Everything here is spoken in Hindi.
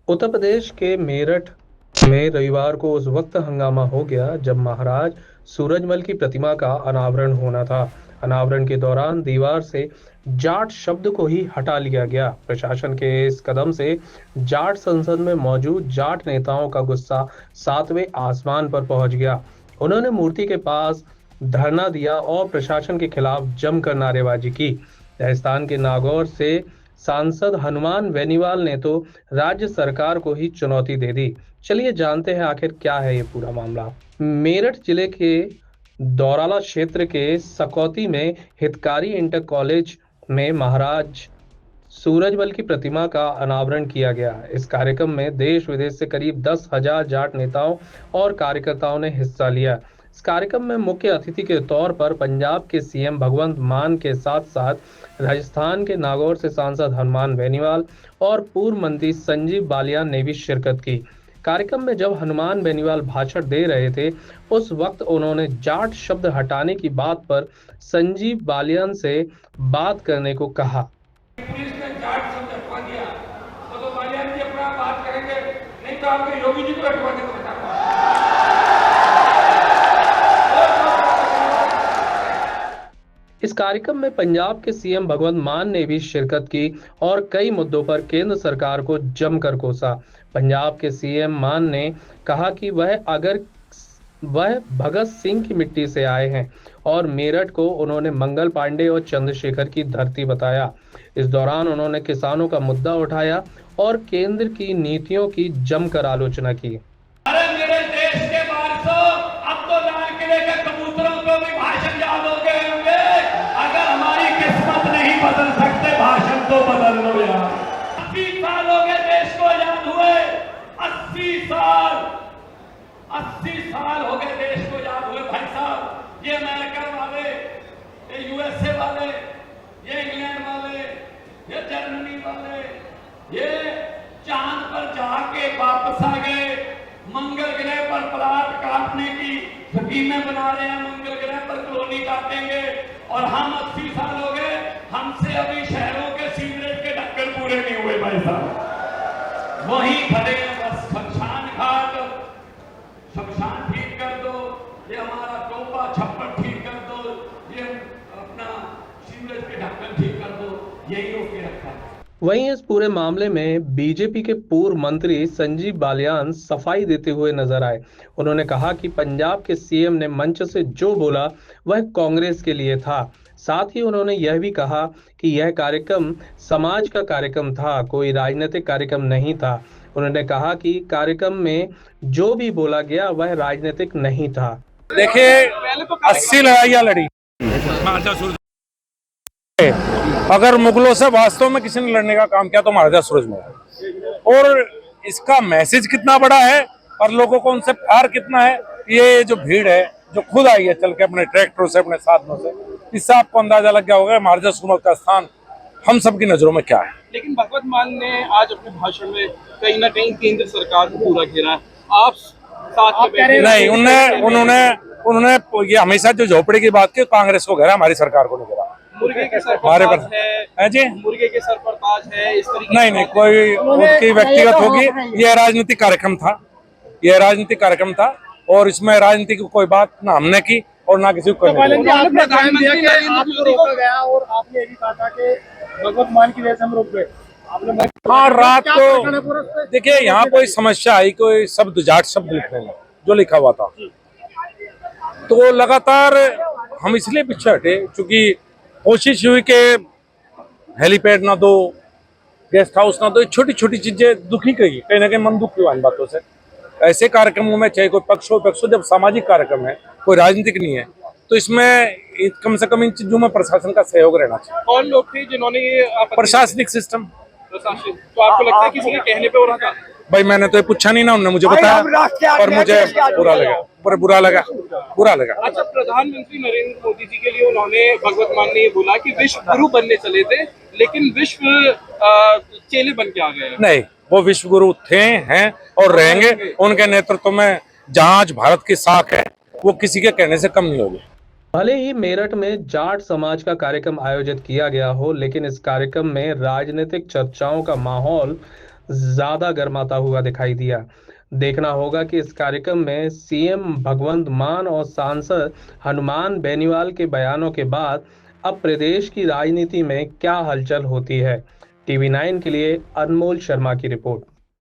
उत्तर प्रदेश के मेरठ में रविवार को उस वक्त हंगामा हो गया जब महाराज सूरजमल की प्रतिमा का अनावरण होना था। अनावरण के दौरान दीवार से जाट शब्द को ही हटा लिया गया। प्रशासन के इस कदम से जाट संसद में मौजूद जाट नेताओं का गुस्सा सातवें आसमान पर पहुंच गया। उन्होंने मूर्ति के पास धरना दिया और प्रशासन के खिलाफ जमकर नारेबाजी की। राजस्थान के नागौर से सांसद हनुमान बेनीवाल ने तो राज्य सरकार को ही चुनौती दे दी। चलिए जानते हैं आखिर क्या है ये पूरा मामला। मेरठ जिले के दौराला क्षेत्र के सकौती में हितकारी इंटर कॉलेज में महाराज सूरजमल की प्रतिमा का अनावरण किया गया। इस कार्यक्रम में देश विदेश से करीब 10,000 जाट नेताओं और कार्यकर्ताओं ने हिस्सा लिया। इस कार्यक्रम में मुख्य अतिथि के तौर पर पंजाब के सीएम भगवंत मान के साथ साथ राजस्थान के नागौर से सांसद हनुमान बेनीवाल और पूर्व मंत्री संजीव बालियान ने भी शिरकत की। कार्यक्रम में जब हनुमान बेनीवाल भाषण दे रहे थे, उस वक्त उन्होंने जाट शब्द हटाने की बात पर संजीव बालियान से बात करने को कहा। पुलिस ने जाट शब्द हटवा दिया तो बालियान जी अपना बात करेंगे, नहीं तो आपके योगी जी को हटवाने को बता। इस कार्यक्रम में पंजाब के सीएम भगवंत मान ने भी शिरकत की और कई मुद्दों पर केंद्र सरकार को जमकर कोसा। पंजाब के सीएम मान ने कहा कि वह भगत सिंह की मिट्टी से आए हैं और मेरठ को उन्होंने मंगल पांडे और चंद्रशेखर की धरती बताया। इस दौरान उन्होंने किसानों का मुद्दा उठाया और केंद्र की नीतियों की जमकर आलोचना की। अरे मेरे देश के वारसों, अब तो लाल किले के कबूतरों को भी भाषण याद हो गए होंगे। अगर हमारी किस्मत नहीं बदल सकते, भाषण तो बदल लो यार। 80 साल हो गए देश को आजाद हुए, 80 साल हो गए देश को आजाद हुए। भाई साहब, ये अमेरिका वाले, ये यूएसए वाले, ये इंग्लैंड वाले, ये जर्मनी वाले, ये चांद पर जाके वापस आ गए। मंगल ग्रह पर प्लाट काटने की स्कीमें बना रहे हैं, मंगल ग्रह पर कॉलोनी काटेंगे। और हम 80 साल हो गए, हमसे अभी शहरों के सीवरेज के ढक्कन पूरे नहीं हुए। भाई साहब वहीं खड़े हैं, बस शमशान घाट, शमशान ठीक कर दो, ये हमारा टोपा छप्पर ठीक कर दो, ये अपना सीवरेज के ढक्कन ठीक कर दो, यही रोके रखा है। वहीं इस पूरे मामले में बीजेपी के पूर्व मंत्री संजीव बालियान सफाई देते हुए नजर आए। उन्होंने कहा कि पंजाब के सीएम ने मंच से जो बोला वह कांग्रेस के लिए था। साथ ही उन्होंने यह भी कहा कि यह कार्यक्रम समाज का कार्यक्रम था, कोई राजनीतिक कार्यक्रम नहीं था। उन्होंने कहा कि कार्यक्रम में जो भी बोला गया वह राजनीतिक नहीं था। देखिए, 80 लड़ाइयाँ लड़ी। अगर मुगलों से वास्तव में किसी ने लड़ने का काम किया तो महाराजा सूरजमल। और इसका मैसेज कितना बड़ा है और लोगों को उनसे प्यार कितना है, ये जो भीड़ है जो खुद आई है चल के अपने ट्रैक्टरों से, अपने साधनों से, इससे आपको अंदाजा लग गया होगा महाराजा सूरजमल का स्थान हम सबकी नजरों में क्या है। लेकिन भगवत मान ने आज अपने भाषण में कहीं ना कहीं केंद्र सरकार को पूरा घेरा है। आप साथ में बैठे नहीं, उन्होंने ये हमेशा जो झोपड़ी की बात की, कांग्रेस को घेरा, हमारी सरकार को नहीं घेरा। मुर्गे के सर पर ताज है जी, मुर्गे के सर पर ताज है, इस तरीके नहीं, कोई उनकी व्यक्तिगत होगी। यह राजनीतिक कार्यक्रम था, यह राजनीतिक कार्यक्रम था और इसमें राजनीति की कोई बात ना हमने की और ना किसी को करने दी। हाँ, रात को देखिए यहाँ कोई समस्या आई, कोई शब्द जाट शब्द लिखने में जो लिखा हुआ था, तो लगातार हम इसलिए पीछे हटे क्योंकि कोशिश हुई कि हेलीपैड ना दो, गेस्ट हाउस ना दो, छोटी छोटी चीजें दुखी कहीं ना कहीं मन दुखी हुआ इन बातों से। ऐसे कार्यक्रमों में चाहे कोई पक्ष हो विपक्ष हो, जब सामाजिक कार्यक्रम है, कोई राजनीतिक नहीं है, तो इसमें कम से कम इन चीजों में प्रशासन का सहयोग रहना चाहिए। कौन लोग थे जिन्होंने ये प्रशासनिक सिस्टम। तो आपको लगता है किसी के कहने पे हो रहा था? भाई मैंने तो ये पूछा नहीं ना, उन्होंने मुझे बताया और मुझे बुरा लगा। अच्छा, प्रधानमंत्री नरेंद्र मोदी जी के लिए उन्होंने भगवत मान ने ये बोला कि विश्व गुरु बनने चले थे लेकिन विश्व चेले बन के आ गए। नहीं, वो विश्व गुरु थे, हैं और रहेंगे। उनके नेतृत्व में जहां आज भारत की साख है वो किसी के कहने से कम नहीं होगी। भले ही मेरठ में जाट समाज का कार्यक्रम आयोजित किया गया हो, लेकिन इस कार्यक्रम में राजनीतिक चर्चाओं का माहौल ज्यादा गर्माता हुआ दिखाई दिया। देखना होगा कि इस कार्यक्रम में सीएम भगवंत मान और सांसद हनुमान बेनीवाल के बयानों के बाद अब प्रदेश की राजनीति में क्या हलचल होती है। टीवी 9 के लिए अनमोल शर्मा की रिपोर्ट।